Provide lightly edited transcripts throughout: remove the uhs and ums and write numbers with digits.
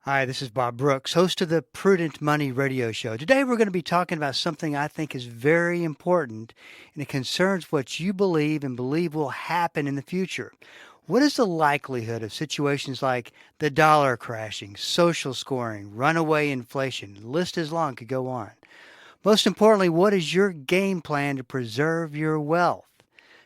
Hi, this is Bob Brooks, host of the Prudent Money Radio Show. Today we're going to be talking about something I think is very important, and it concerns what you believe and believe will happen in the future. What is the likelihood of situations like the dollar crashing, social scoring, runaway inflation? The list is long, could go on. Most importantly, what is your game plan to preserve your wealth?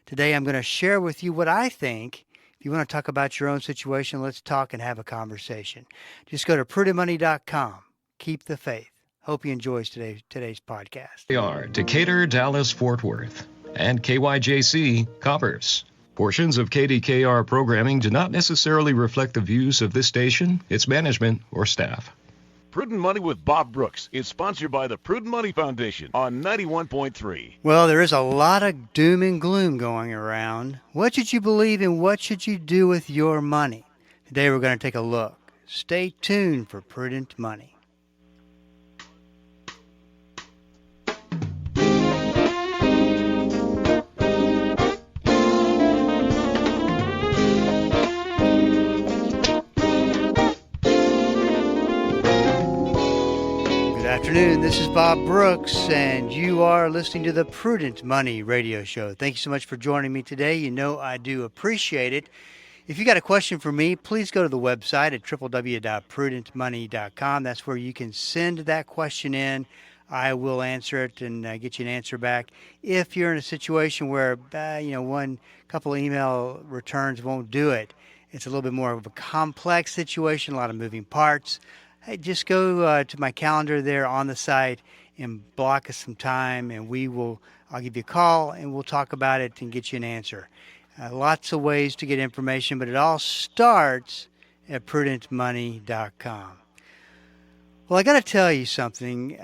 Today, I'm going to share with you what I think. If you want to talk about your own situation, let's talk and have a conversation. Just go to prudentmoney.com. Keep the faith. Hope you enjoy today's podcast. We are Decatur, Dallas, Fort Worth, and KYJC covers. Portions of KDKR programming do not necessarily reflect the views of this station, its management, or staff. Prudent Money with Bob Brooks is sponsored by the Prudent Money Foundation on 91.3. Well, there is a lot of doom and gloom going around. What should you believe and what should you do with your money? Today we're going to take a look. Stay tuned for Prudent Money. Good afternoon. This is Bob Brooks, and you are listening to the Prudent Money Radio Show. Thank you so much for joining me today. You know I do appreciate it. If you got a question for me, please go to the website at www.prudentmoney.com. That's where you can send that question in. I will answer it and get you an answer back. If you're in a situation where, one couple of email returns won't do it, it's a little bit more of a complex situation, a lot of moving parts. Hey, just go to my calendar there on the site and block us some time, and I'll give you a call and we'll talk about it and get you an answer. Lots of ways to get information, but it all starts at prudentmoney.com. Well, I got to tell you something.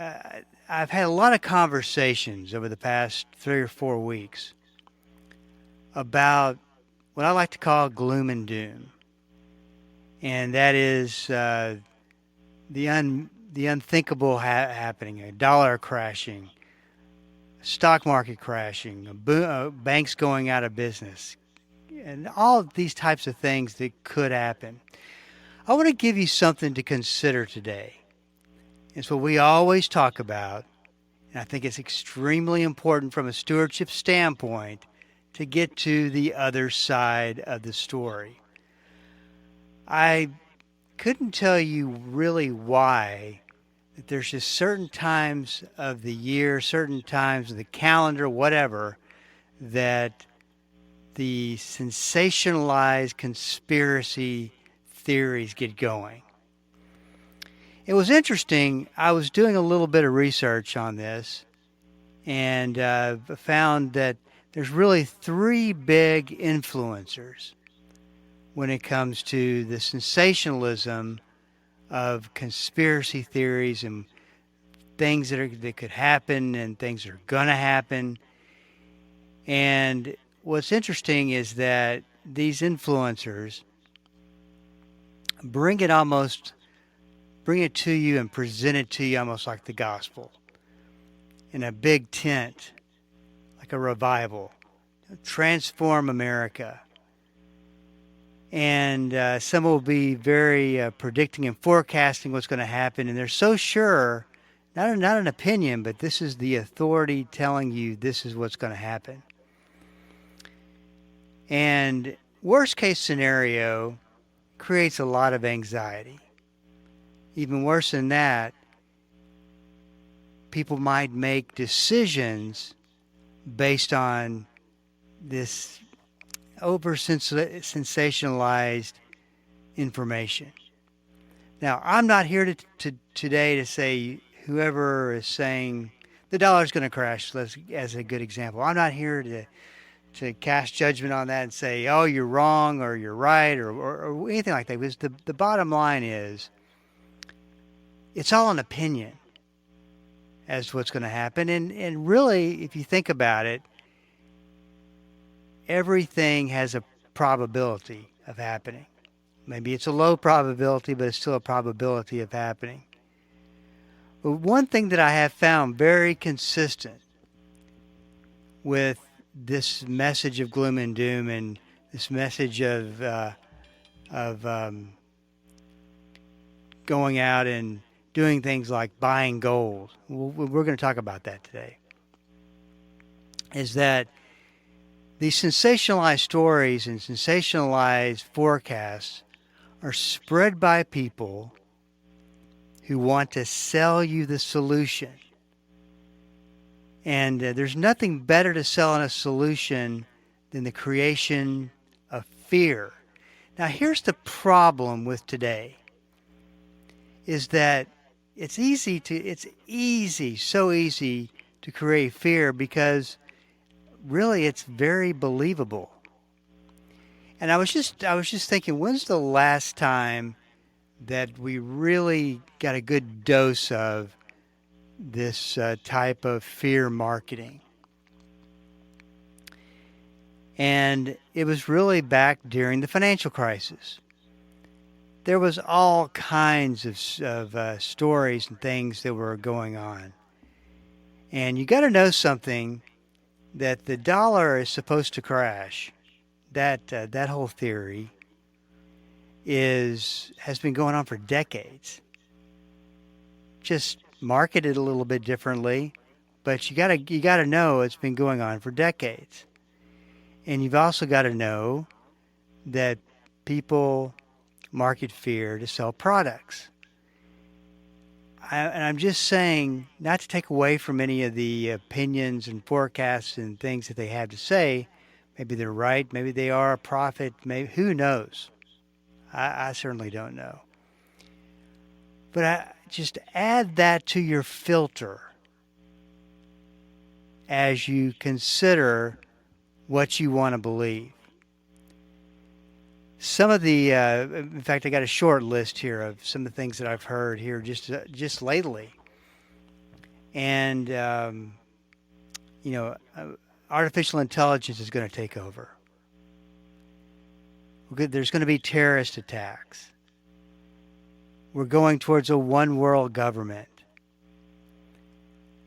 I've had a lot of conversations over the past 3 or 4 weeks about what I like to call gloom and doom, and that is the unthinkable happening, a dollar crashing, stock market crashing, banks going out of business, and all of these types of things that could happen. I want to give you something to consider today. It's what we always talk about, and I think it's extremely important from a stewardship standpoint to get to the other side of the story. I couldn't tell you really why that there's just certain times of the year, certain times of the calendar, whatever, that the sensationalized conspiracy theories get going. It was interesting. I was doing a little bit of research on this and found that there's really 3 big influencers when it comes to the sensationalism of conspiracy theories and things that could happen and things that are going to happen. And what's interesting is that these influencers bring it to you and present it to you almost like the gospel in a big tent, like a revival, transform America. And some will be very predicting and forecasting what's going to happen. And they're so sure, not an opinion, but this is the authority telling you this is what's going to happen. And worst case scenario creates a lot of anxiety. Even worse than that, people might make decisions based on this over-sensationalized information. Now, I'm not here today to say whoever is saying the dollar's going to crash, as a good example. I'm not here to cast judgment on that and say, oh, you're wrong or you're right or anything like that. Because the bottom line is it's all an opinion as to what's going to happen. And really, if you think about it, everything has a probability of happening. Maybe it's a low probability, but it's still a probability of happening. But one thing that I have found very consistent with this message of gloom and doom and this message of going out and doing things like buying gold. We're going to talk about that today. Is that these sensationalized stories and sensationalized forecasts are spread by people who want to sell you the solution. And there's nothing better to sell in a solution than the creation of fear. Now, here's the problem with today, is that it's so easy to create fear because really it's very believable. And I was just thinking, when's the last time that we really got a good dose of this type of fear marketing? And it was really back during the financial crisis. There was all kinds of stories and things that were going on. And you got to know something, that the dollar is supposed to crash. That whole theory has been going on for decades. Just marketed a little bit differently, but you gotta know it's been going on for decades. And you've also got to know that people market fear to sell products. And I'm just saying, not to take away from any of the opinions and forecasts and things that they have to say. Maybe they're right. Maybe they are a prophet. Maybe, who knows? I certainly don't know. But just add that to your filter as you consider what you want to believe. Some of the, in fact, I got a short list here of some of the things that I've heard here just lately. And, artificial intelligence is going to take over. There's going to be terrorist attacks. We're going towards a one world government.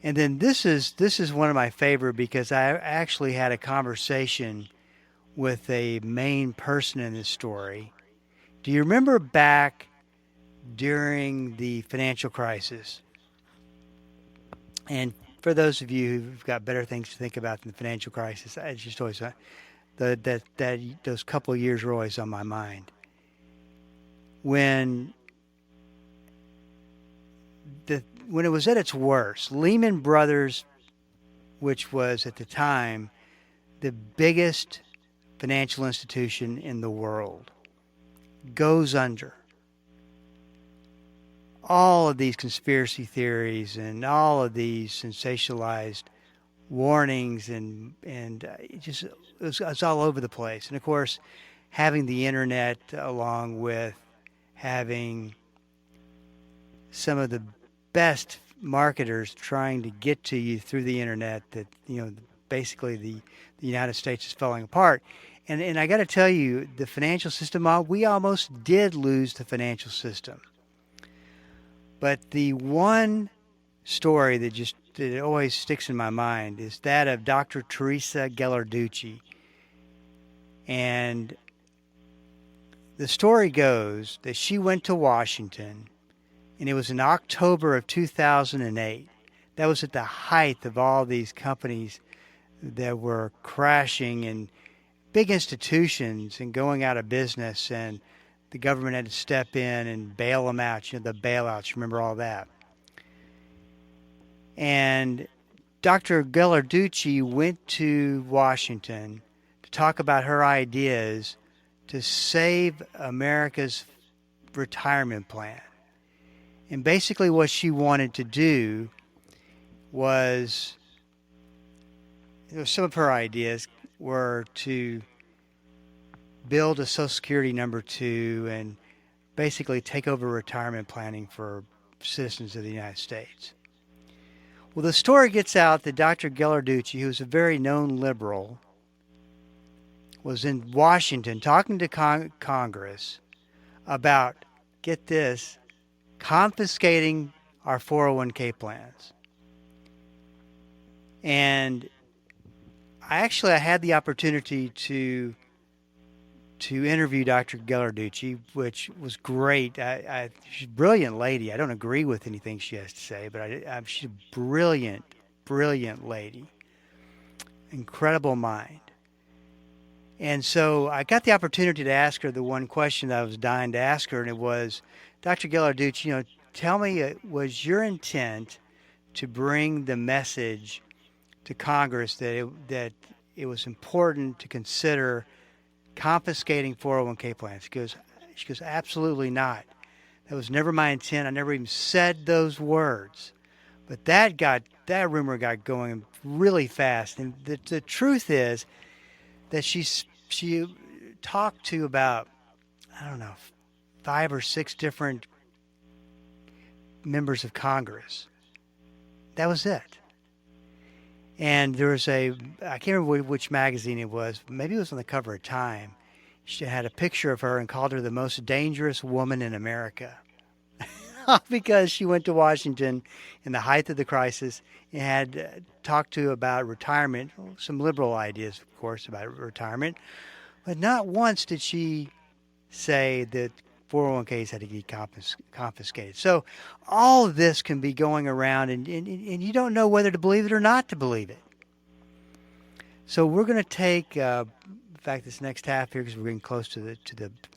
And then this is one of my favorite, because I actually had a conversation with a main person in this story. Do you remember back during the financial crisis? And for those of you who've got better things to think about than the financial crisis, I just always those couple of years were always on my mind. When it was at its worst, Lehman Brothers, which was at the time the biggest financial institution in the world, goes under. All of these conspiracy theories and all of these sensationalized warnings and it's all over the place. And of course, having the internet, along with having some of the best marketers trying to get to you through the internet, that basically the United States is falling apart. And I got to tell you, the financial system, we almost did lose the financial system. But the one story that always sticks in my mind is that of Dr. Teresa Ghilarducci. And the story goes that she went to Washington, and it was in October of 2008. That was at the height of all these companies that were crashing, and big institutions and going out of business, and the government had to step in and bail them out. The bailouts, remember all that. And Dr. Ghilarducci went to Washington to talk about her ideas to save America's retirement plan. And basically what she wanted to do was, some of her ideas were to build a Social Security number 2 and basically take over retirement planning for citizens of the United States. Well, the story gets out that Dr. Ghilarducci, who's a very known liberal, was in Washington talking to Congress about, get this, confiscating our 401k plans. And I had the opportunity to to interview Dr. Ghilarducci, which was great. She's a brilliant lady. I don't agree with anything she has to say, but she's a brilliant, brilliant lady. Incredible mind. And so I got the opportunity to ask her the one question that I was dying to ask her, and it was, Dr. Ghilarducci, tell me, was your intent to bring the message to Congress that it was important to consider confiscating 401k plans? She goes, absolutely not. That was never my intent. I never even said those words. But that rumor got going really fast. And the truth is that she talked to about, 5 or 6 different members of Congress. That was it. And there was I can't remember which magazine it was. Maybe it was on the cover of Time. She had a picture of her and called her the most dangerous woman in America. Because she went to Washington in the height of the crisis and had talked to about retirement, some liberal ideas, of course, about retirement. But not once did she say that 401ks had to be confiscated. So all of this can be going around, and you don't know whether to believe it or not to believe it. So we're going to take, in fact, this next half here, because we're getting close to the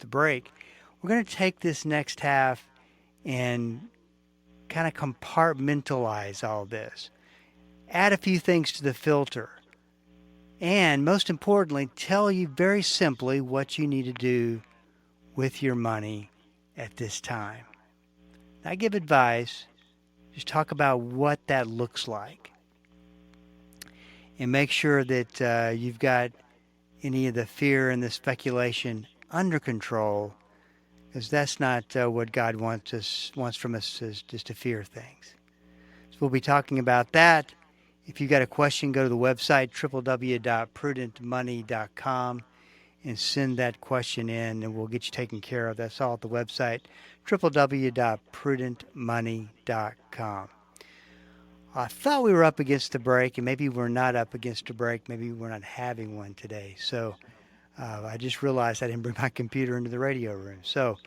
break, we're going to take this next half and kind of compartmentalize all this. Add a few things to the filter. And most importantly, tell you very simply what you need to do with your money at this time. Not give advice, just talk about what that looks like. And make sure that you've got any of the fear and the speculation under control, because that's not what God wants from us, is just to fear things. So we'll be talking about that. If you've got a question, go to the website, www.prudentmoney.com, and send that question in, and we'll get you taken care of. That's all at the website, www.prudentmoney.com. I thought we were up against the break, and maybe we're not up against a break. Maybe we're not having one today. So I just realized I didn't bring my computer into the radio room. So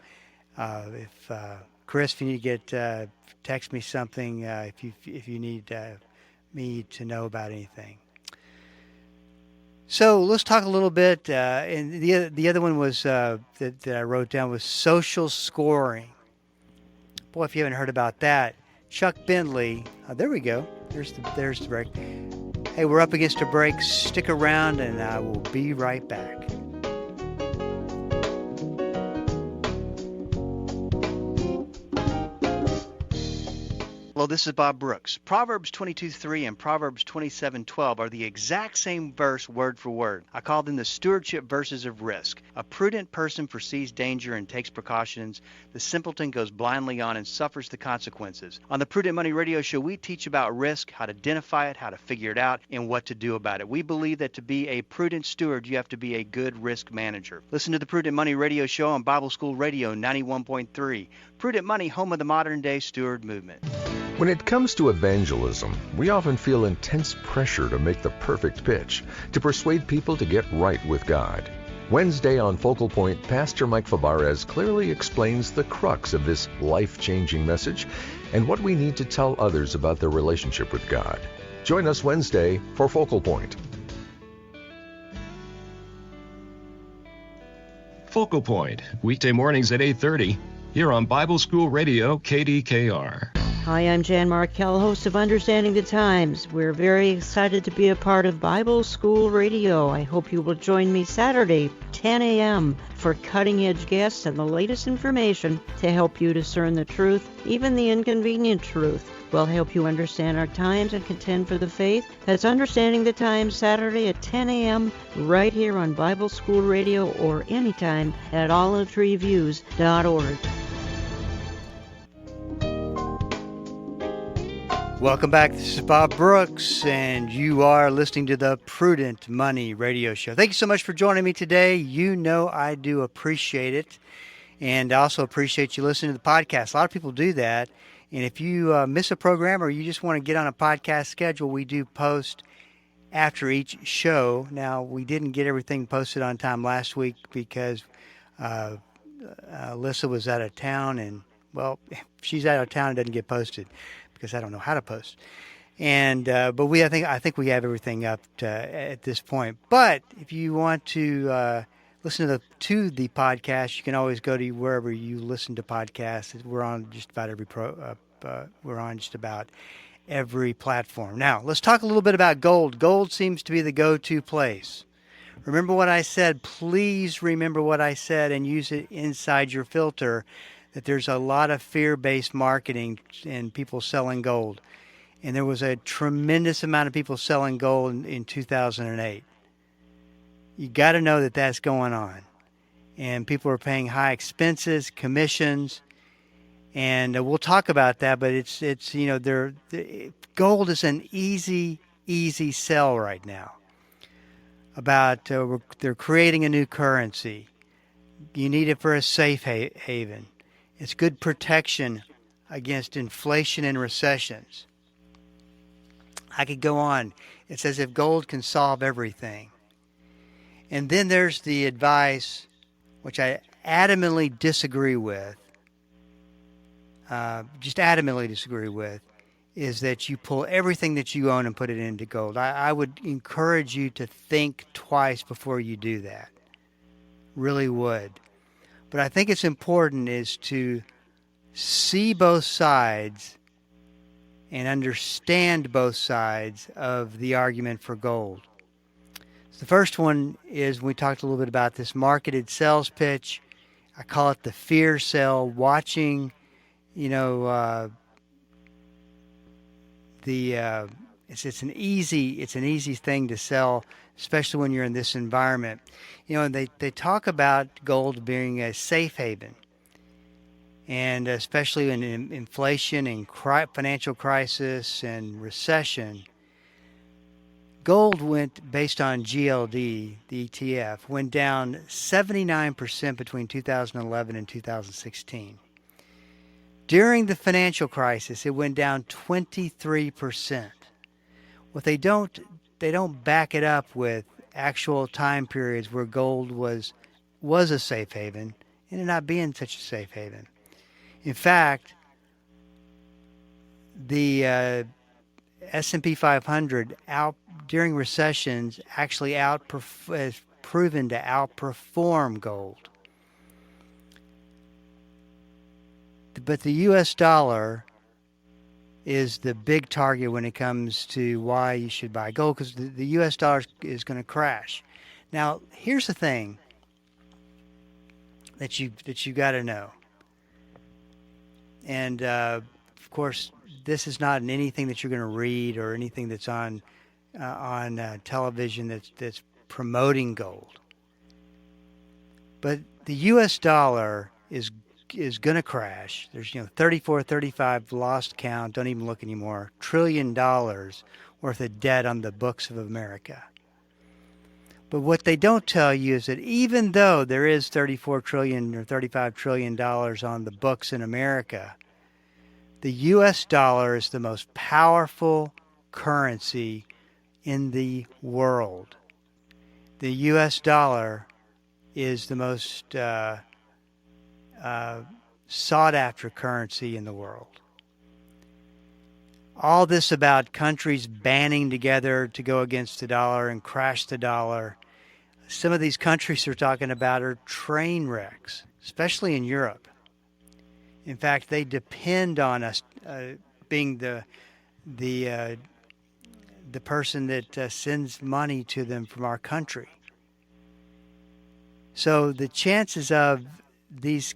if Chris, if you need to get, text me something if you need me to know about anything. So let's talk a little bit. And the other one was that I wrote down was social scoring. Boy, if you haven't heard about that, Chuck Bentley. There we go. There's the break. Hey, we're up against a break. Stick around, and I will be right back. Hello, this is Bob Brooks. Proverbs 22:3 and Proverbs 27:12 are the exact same verse word for word. I call them the stewardship verses of risk. A prudent person foresees danger and takes precautions. The simpleton goes blindly on and suffers the consequences. On the Prudent Money Radio Show, we teach about risk, how to identify it, how to figure it out, and what to do about it. We believe that to be a prudent steward, you have to be a good risk manager. Listen to the Prudent Money Radio Show on Bible School Radio 91.3. Prudent Money, home of the modern-day steward movement. When it comes to evangelism, we often feel intense pressure to make the perfect pitch, to persuade people to get right with God. Wednesday on Focal Point, Pastor Mike Fabarez clearly explains the crux of this life-changing message and what we need to tell others about their relationship with God. Join us Wednesday for Focal Point. Focal Point, weekday mornings at 8:30, here on Bible School Radio, KDKR. Hi, I'm Jan Markell, host of Understanding the Times. We're very excited to be a part of Bible School Radio. I hope you will join me Saturday, 10 a.m., for cutting-edge guests and the latest information to help you discern the truth, even the inconvenient truth. We'll help you understand our times and contend for the faith. That's Understanding the Times, Saturday at 10 a.m., right here on Bible School Radio, or anytime at olivetreeviews.org. Welcome back. This is Bob Brooks, and you are listening to the Prudent Money Radio Show. Thank you so much for joining me today. You know I do appreciate it, and I also appreciate you listening to the podcast. A lot of people do that, and if you miss a program or you just want to get on a podcast schedule, we do post after each show. Now, we didn't get everything posted on time last week because Alyssa was out of town, and well, if she's out of town, it doesn't get posted because I don't know how to post. And but I think we have everything up at this point. But if you want to listen to the podcast, you can always go to wherever you listen to podcasts. We're on just about every platform. Now, let's talk a little bit about gold. Gold seems to be the go-to place. Remember what I said. Please remember what I said and use it inside your filter, that there's a lot of fear-based marketing and people selling gold. And there was a tremendous amount of people selling gold in 2008. You got to know that that's going on. And people are paying high expenses, commissions, and we'll talk about that, but it's gold is an easy sell right now. They're creating a new currency. You need it for a safe haven. It's good protection against inflation and recessions. I could go on. It's as if gold can solve everything. And then there's the advice, which I adamantly disagree with, is that you pull everything that you own and put it into gold. I would encourage you to think twice before you do that. Really would. But I think it's important is to see both sides and understand both sides of the argument for gold. So the first one is, we talked a little bit about this marketed sales pitch. I call it the fear sell, watching, it's an easy thing to sell, especially when you're in this environment. And they talk about gold being a safe haven, and especially in inflation and financial crisis and recession. Gold went, based on GLD, the ETF, went down 79% between 2011 and 2016. During the financial crisis, it went down 23%. What they don't back it up with actual time periods where gold was a safe haven, and it not being such a safe haven. In fact, the S&P 500 during recessions actually has proven to outperform gold. But the U.S. dollar is the big target when it comes to why you should buy gold, because the U.S. dollar is going to crash. Now, here's the thing that you got to know. And, of course, this is not in anything that you're going to read or anything that's on television that's promoting gold. But the U.S. dollar is going to crash. There's 35 lost count, don't even look anymore, $1 trillion worth of debt on the books of America. But what they don't tell you is that even though there is $34 trillion or $35 trillion on the books in America, the U.S. dollar is the most powerful currency in the world. The U.S. dollar is the most sought-after currency in the world. All this about countries banding together to go against the dollar and crash the dollar. Some of these countries they're talking about are train wrecks, especially in Europe. In fact, they depend on us being the person that sends money to them from our country. So the chances of these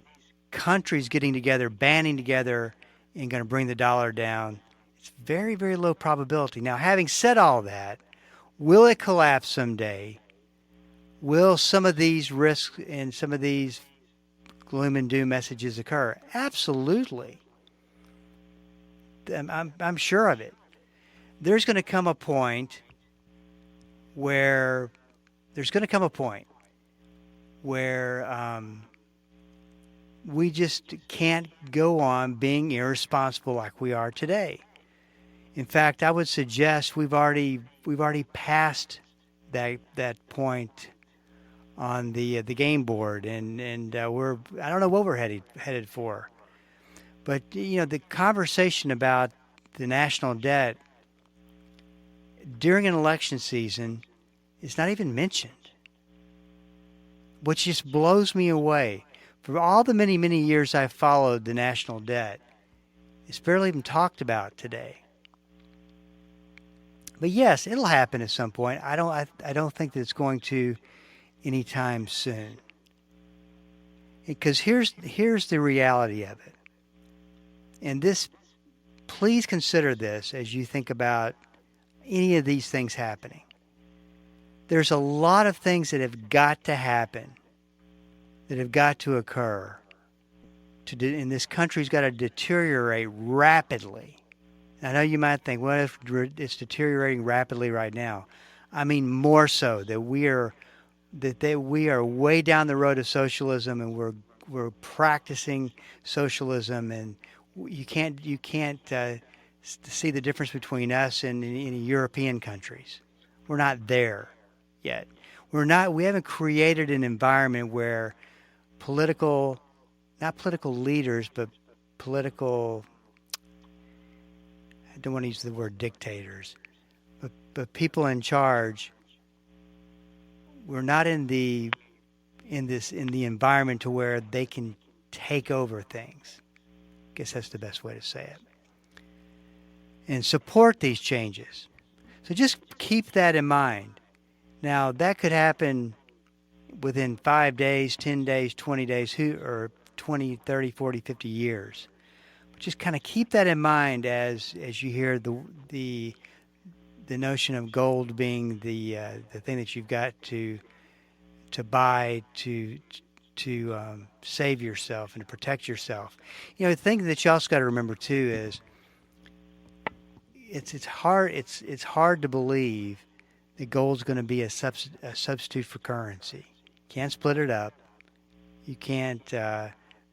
countries getting together, banding together, and going to bring the dollar down, it's very, very low probability. Now, having said all that, will it collapse someday? Will some of these risks and some of these gloom and doom messages occur? Absolutely. I'm sure of it. There's going to come a point where we just can't go on being irresponsible like we are today. In fact, I would suggest we've already passed that point on the game board, and we're, I don't know what we're headed for. But the conversation about the national debt during an election season is not even mentioned, which just blows me away. For all the many, many years I've followed the national debt, it's barely even talked about today. But yes, it'll happen at some point. I don't think that it's going to anytime soon. Because here's the reality of it. And this, please consider this as you think about any of these things happening. There's a lot of things that have got to happen, that have got to occur, and this country's got to deteriorate rapidly. I know you might think, well, if it's deteriorating rapidly right now, I mean more so that we are way down the road of socialism, and we're practicing socialism, and you can't see the difference between us and any European countries. We're not there yet. We haven't created an environment where not political leaders, but political, I don't want to use the word dictators, but people in charge. We're not in the environment to where they can take over things. I guess that's the best way to say it. And support these changes. So just keep that in mind. Now, that could happen within 5 days, 10 days, 20 days, or 20, 30, 40, 50 years. But just kind of keep that in mind as you hear the notion of gold being the thing that you've got to buy to save yourself and to protect yourself. The thing that you also got to remember too is it's hard to believe that gold's going to be a substitute for currency. You can't split it up. You can't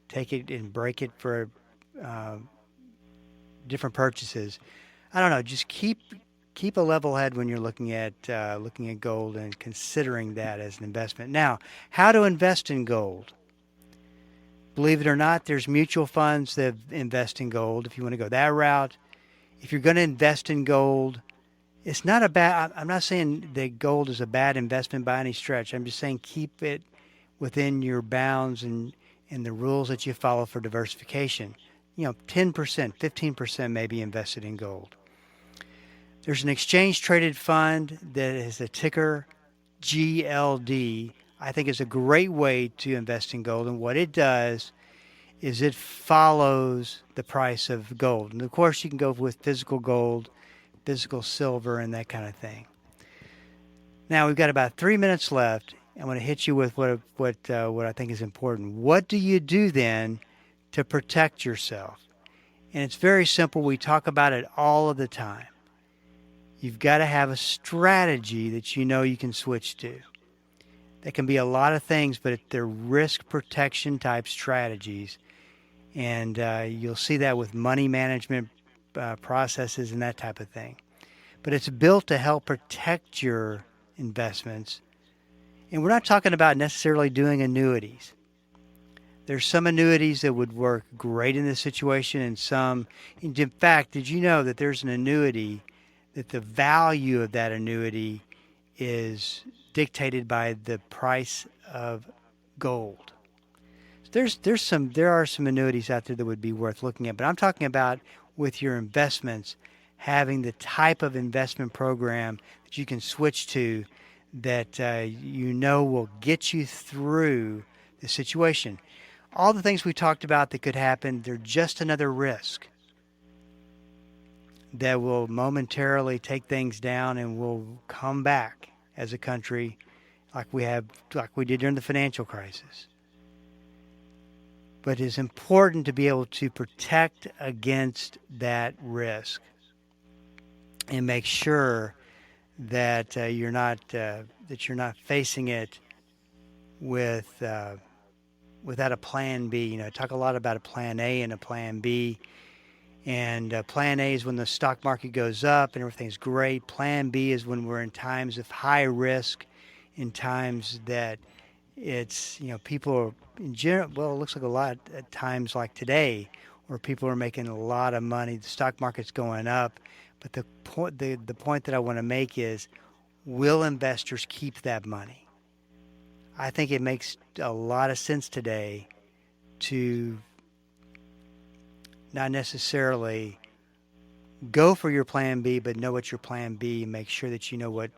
take it and break it for different purchases. I don't know. Just keep a level head when you're looking at gold and considering that as an investment. Now, how to invest in gold? Believe it or not, there's mutual funds that invest in gold. If you want to go that route, if you're going to invest in gold, it's not a bad. I'm not saying that gold is a bad investment by any stretch. I'm just saying keep it within your bounds and the rules that you follow for diversification. 10%, 15% may be invested in gold. There's an exchange-traded fund that has a ticker GLD. I think is a great way to invest in gold. And what it does is it follows the price of gold. And, of course, you can go with physical gold, physical silver, and that kind of thing. Now, we've got about 3 minutes left. I'm going to hit you with what I think is important. What do you do then to protect yourself? And it's very simple. We talk about it all of the time. You've got to have a strategy that you can switch to. That can be a lot of things, but they're risk protection type strategies. And you'll see that with money management processes and that type of thing. But it's built to help protect your investments. And we're not talking about necessarily doing annuities. There's some annuities that would work great in this situation, and some. In fact, did you know that there's an annuity that the value of that annuity is dictated by the price of gold? There are some annuities out there that would be worth looking at, but I'm talking about with your investments, having the type of investment program that you can switch to that will get you through the situation. All the things we talked about that could happen, they're just another risk that will momentarily take things down, and we'll come back as a country like we did during the financial crisis. But it's important to be able to protect against that risk and make sure that you're not facing it without a plan B. Talk a lot about a plan A and a plan B. And plan A is when the stock market goes up and everything's great. Plan B is when we're in times of high risk, in times that it's, people are in general, well, it looks like a lot at times like today where people are making a lot of money. The stock market's going up. But the point that I want to make is, will investors keep that money? I think it makes a lot of sense today to not necessarily go for your plan B, but know what your plan B, make sure that you know what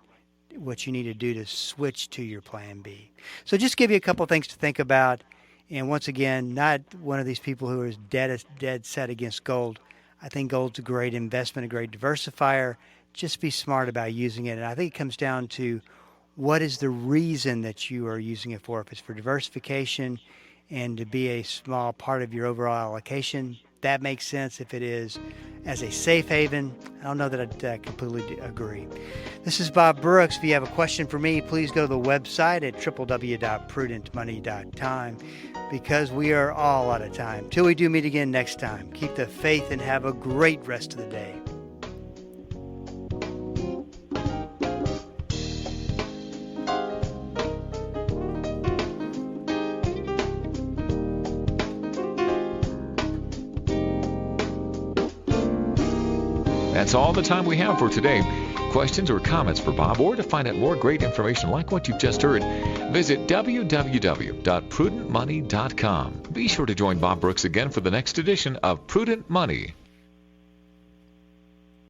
you need to do to switch to your plan B. So just give you a couple things to think about. And once again, not one of these people who is dead set against gold. I think gold's a great investment, a great diversifier. Just be smart about using it. And I think it comes down to what is the reason that you are using it for. If it's for diversification and to be a small part of your overall allocation, that makes sense. If it is as a safe haven, I don't know that I completely agree. This is Bob Brooks. If you have a question for me, please go to the website at www.prudentmoney.time, because we are all out of time. Till we do meet again next time, keep the faith and have a great rest of the day. That's all the time we have for today. Questions or comments for Bob, or to find out more great information like what you've just heard, visit www.prudentmoney.com. Be sure to join Bob Brooks again for the next edition of Prudent Money.